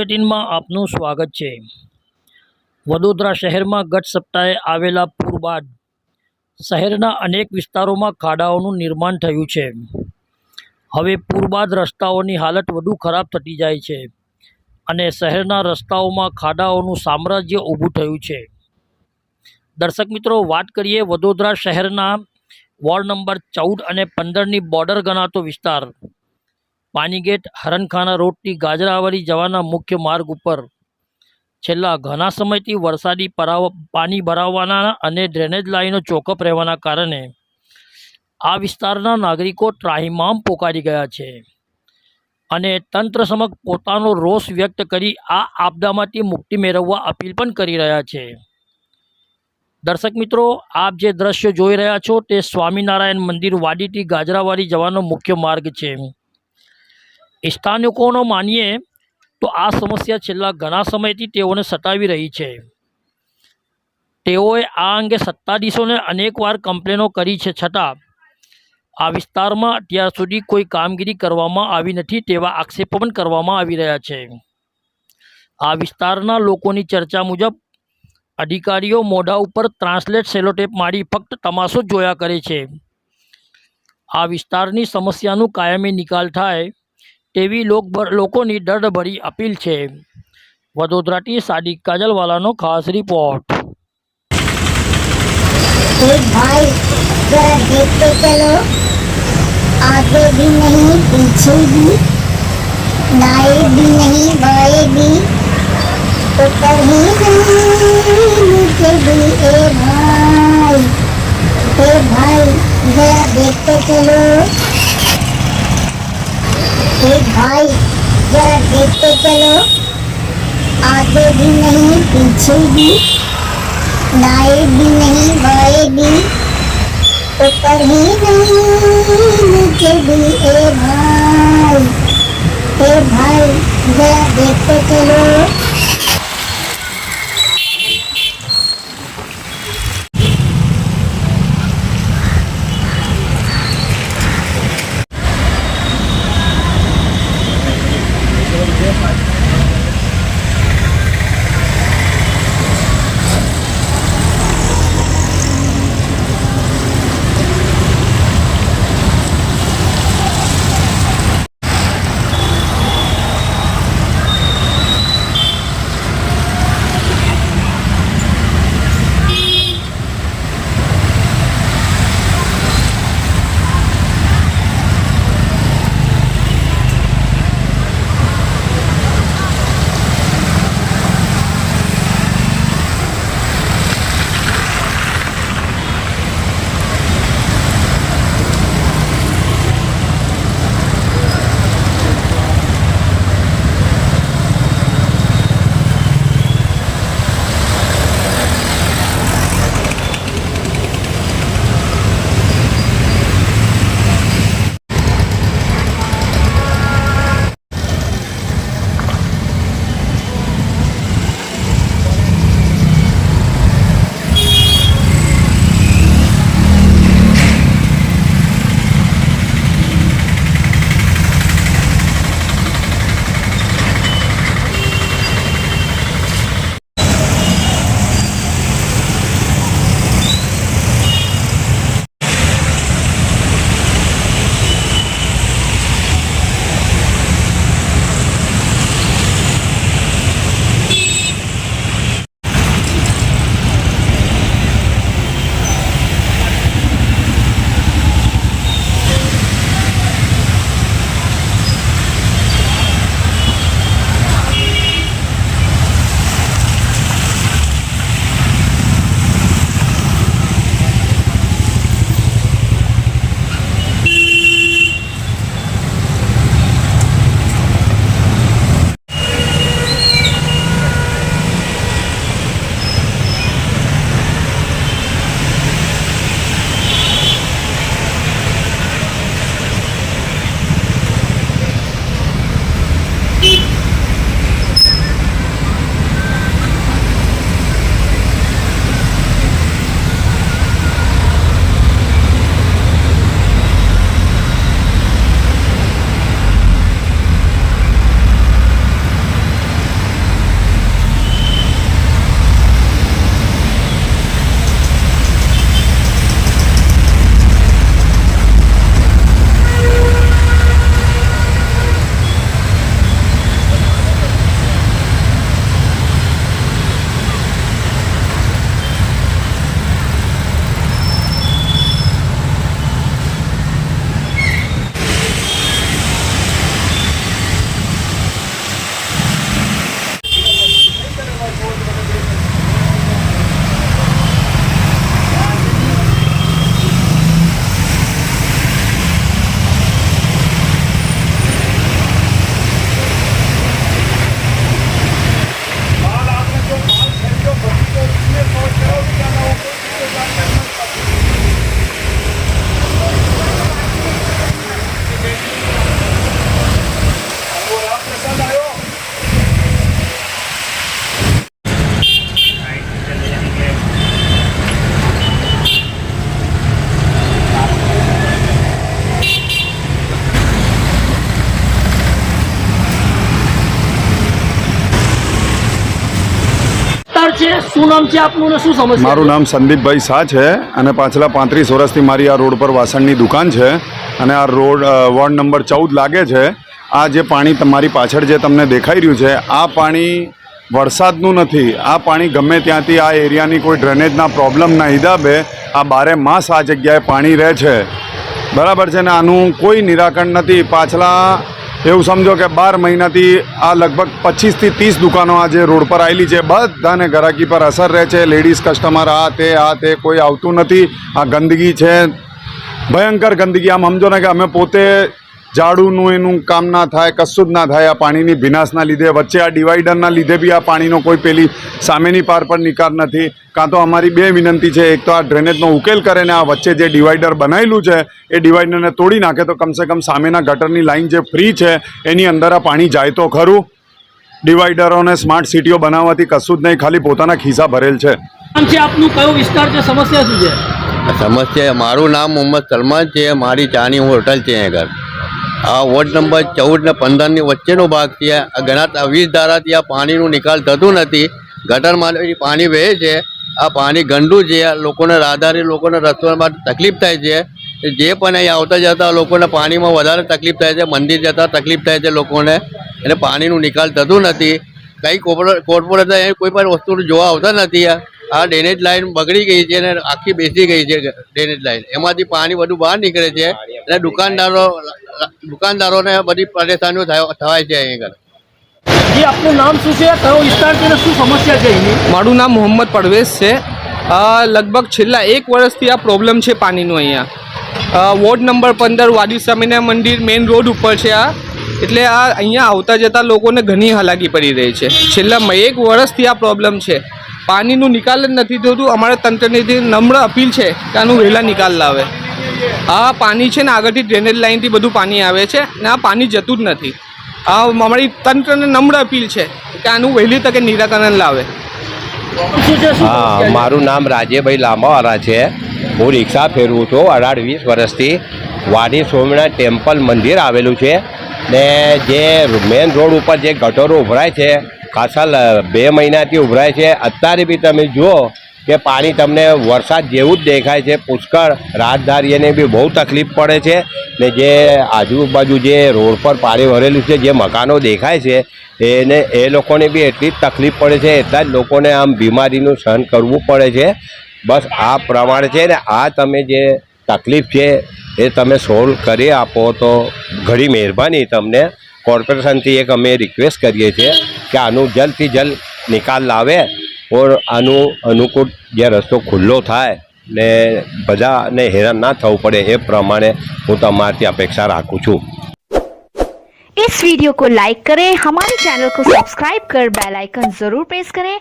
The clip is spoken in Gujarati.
બુલેટિનમાં આપનું સ્વાગત છે। વડોદરા શહેરમાં ગત સપ્તાહે આવેલા પૂર બાદ શહેરના અનેક વિસ્તારોમાં ખાડાઓનું નિર્માણ થયું છે। હવે પૂર બાદ રસ્તાઓની હાલત વધુ ખરાબ થતી જાય છે અને શહેરના રસ્તાઓમાં ખાડાઓનું સામ્રાજ્ય ઊભું થયું છે। દર્શક મિત્રો, વાત કરીએ વડોદરા શહેરના વોર્ડ નંબર 14 અને 15ની બોર્ડર ગણાતો વિસ્તાર પાણીગેટ હરણખાના રોડથી ગાજરાવાડી જવાના મુખ્ય માર્ગ ઉપર છેલ્લા ઘણા સમયથી વરસાદી પાણી ભરાવાના અને ડ્રેનેજ લાઈનો ચોકઅપ રહેવાના કારણે આ વિસ્તારના નાગરિકો ત્રાહિમામ પોકારી ગયા છે અને તંત્ર સમક્ષ પોતાનો રોષ વ્યક્ત કરી આ આપદામાંથી મુક્તિ મેળવવા અપીલ પણ કરી રહ્યા છે। દર્શક મિત્રો, આપ જે દ્રશ્યો જોઈ રહ્યા છો તે સ્વામિનારાયણ મંદિર વાડીથી ગાજરાવાડી જવાનો મુખ્ય માર્ગ છે। સ્થાનિકોનો માનીએ તો આ સમસ્યા છેલ્લા ઘણા સમયથી તેઓને સતાવી રહી છે। તેઓએ આ અંગે સત્તાધીશોને અનેકવાર કમ્પ્લેનો કરી છે, છતાં આ વિસ્તારમાં અત્યાર સુધી કોઈ કામગીરી કરવામાં આવી નથી તેવા આક્ષેપો પણ કરવામાં આવી રહ્યા છે। આ વિસ્તારના લોકોની ચર્ચા મુજબ અધિકારીઓ મોઢા ઉપર ટ્રાન્સલેટ સેલોટેપ મારી ફક્ત તમાશો જ જોયા કરે છે। આ વિસ્તારની સમસ્યાનું કાયમી નિકાલ થાય તેવી લોકોની દર્દભરી અપીલ છે। વડોદરાથી સાદિક કાજલવાલાનો ખાસ રિપોર્ટ। भाई जरा देखते चलो, आगे भी नहीं पीछे भी, दाएं भी नहीं बाएं भी, ऊपर ही नहीं नीचे भी। ए भाई जरा देखते चलो, ए भाई जरा देखते चलो, आगे भी नहीं पीछे भी, दाएं भी नहीं बाएं भी, ऊपर ही नहीं नीचे भी। ए भाई जरा देखते चलो। છે, શું નામ છે આપનું ને શું સમસ્યા મારું છે? નામ સંદીપભાઈ શાહ છે અને પાછલા 35 વર્ષથી મારી આ રોડ પર વાસણની દુકાન છે અને આ રોડ વોર્ડ નંબર 14 લાગે છે. આ જે પાણી તમારી પાછળ જે તમને દેખાઈ રહ્યું છે આ પાણી વરસાદનું નથી. આ પાણી ગમે ત્યાંથી આ એરિયાની કોઈ ડ્રેનેજના પ્રોબ્લેમના હિસાબે આ 12 માસ આ જગ્યાએ પાણી રહે છે. બરાબર છે ને, આનું કોઈ નિરાકરણ નથી. પાછલા એવું સમજો કે 12 મહિનાથી આ લગભગ 25 થી 30 દુકાનો આ જે રોડ પર આવેલી છે બધાને ગ્રાહકી પર અસર રહે છે. લેડીઝ કસ્ટમર આ તે કોઈ આવતું નથી. આ ગંદકી છે, ભયંકર ગંદકી. આમ સમજો ને કે અમે પોતે ઝાડુનું એનું કામ ના થાય, કશું જ ના થાય આ પાણીની ભીનાશના લીધે. વચ્ચે આ ડિવાઈડરના લીધે બી આ પાણીનો કોઈ પેલી સામેની પાર પર નિકાલ નથી. કાં તો અમારી બે વિનંતી છે, એક તો આ ડ્રેનેજનો ઉકેલ કરે ને આ વચ્ચે જે ડિવાઈડર બનાવેલું છે એ ડિવાઈડરને તોડી નાખે તો કમસે કમ સામેના ગટરની લાઈન જે ફ્રી છે એની અંદર આ પાણી જાય તો ખરું. ડિવાઈડરોને સ્માર્ટ સિટીઓ બનાવવાથી કશું જ નહીં, ખાલી પોતાના ખિસ્સા ભરેલ છે. નામ છે આપનું, કયો વિસ્તાર છે, સમસ્યા શું છે? સમસ્યા, મારું નામ મોહમ્મદ સલમાન છે. મારી ચાની હોટલ છે અહીંયા આગળ. આ વોર્ડ નંબર 14 ને 15ની વચ્ચેનો ભાગ છે. ઘણા 20 ધારાથી આ પાણીનું નિકાલ થતું નથી. ગટરમાંથી પાણી વહે છે. આ પાણી ગંદુ છે. લોકોને રાહદારી લોકોને રસ્તામાં તકલીફ થાય છે. જે પણ અહીં આવતા જતા લોકોને પાણીમાં વધારે તકલીફ થાય છે. મંદિર જતા તકલીફ થાય છે લોકોને, અને પાણીનું નિકાલ થતું નથી. કંઈ કોર્પોરેટર અહીં કોઈ પણ વસ્તુ જોવા આવતા નથી. આ ડ્રેનેજ લાઈન બગડી ગઈ છે અને આખી બેસી ગઈ છે ડ્રેનેજ લાઈન. એમાંથી પાણી બધું બહાર નીકળે છે અને દુકાનદારોને બધી પરેશાનીઓ થાય છે અહીં આગળ. જી, આપનું નામ શું છે, કયો વિસ્તાર છે ને શું સમસ્યા છે એની? મારું નામ મોહમ્મદ પરવેઝ છે. લગભગ છેલ્લા 1 વર્ષથી આ પ્રોબ્લેમ છે પાણીનો અહીંયા. વોર્ડ નંબર 15 વાડી સ્વામિનારાયણ મંદિર મેઇન રોડ ઉપર છે આ. એટલે આ અહીંયા આવતા જતા લોકોને ઘણી હાલાકી પડી રહી છે. છેલ્લા 1 વર્ષથી આ પ્રોબ્લેમ છે. પાણીનું નિકાલ જ નથી થતું. અમારા તંત્રની નમ્ર અપીલ છે કે આનું વહેલા નિકાલ લાવે. આ પાણી છે ને આગળથી ડ્રેનેજ લાઇનથી બધું પાણી આવે છે ને આ પાણી જતું જ નથી. આ અમારી તંત્રને નમ્ર અપીલ છે કે આનું વહેલી તકે નિરાકરણ લાવે. શું છે, શું હા, સમસ્યા છે? મારું નામ રાજેભાઈ લાંબાવાળા છે. હું રિક્ષા ફેરવું છું 18-20 વર્ષથી. વાડી સ્વામિનારાયણ ટેમ્પલ મંદિર આવેલું છે ને જે મેન રોડ ઉપર જે ગટરો ઉભરાય છે ખાસા 2 મહિનાથી ઉભરાય છે. અત્યારે બી તમે જુઓ કે પાણી તમને વરસાદ જેવું જ દેખાય છે. પુષ્કળ રાહદારીઓને બી બહુ તકલીફ પડે છે ને જે આજુબાજુ જે રોડ પર પાણી ભરેલું છે, જે મકાનો દેખાય છે એ લોકોને બી એટલી જ તકલીફ પડે છે. એટલા જ લોકોને આમ બીમારીનું સહન કરવું પડે છે. બસ આ પ્રમાણે છે ને આ તમે જે તકલીફ છે એ તમે સોલ્વ કરી આપો તો ઘણી મહેરબાની. તમને કોર્પોરેશનથી એક અમે રિક્વેસ્ટ કરીએ છીએ કે આનું જલ્દથી જલ્દ નિકાલ લાવે ઓર આનું અનુકૂળ જે રસ્તો ખુલ્લો થાય ને બધાને હેરાન ના થવું પડે એ પ્રમાણે હું તમારાથી અપેક્ષા રાખું છું. इस वीडियो को लाइक करें, हमारे चैनल को सब्सक्राइब कर बेल आइकन जरूर प्रेस करें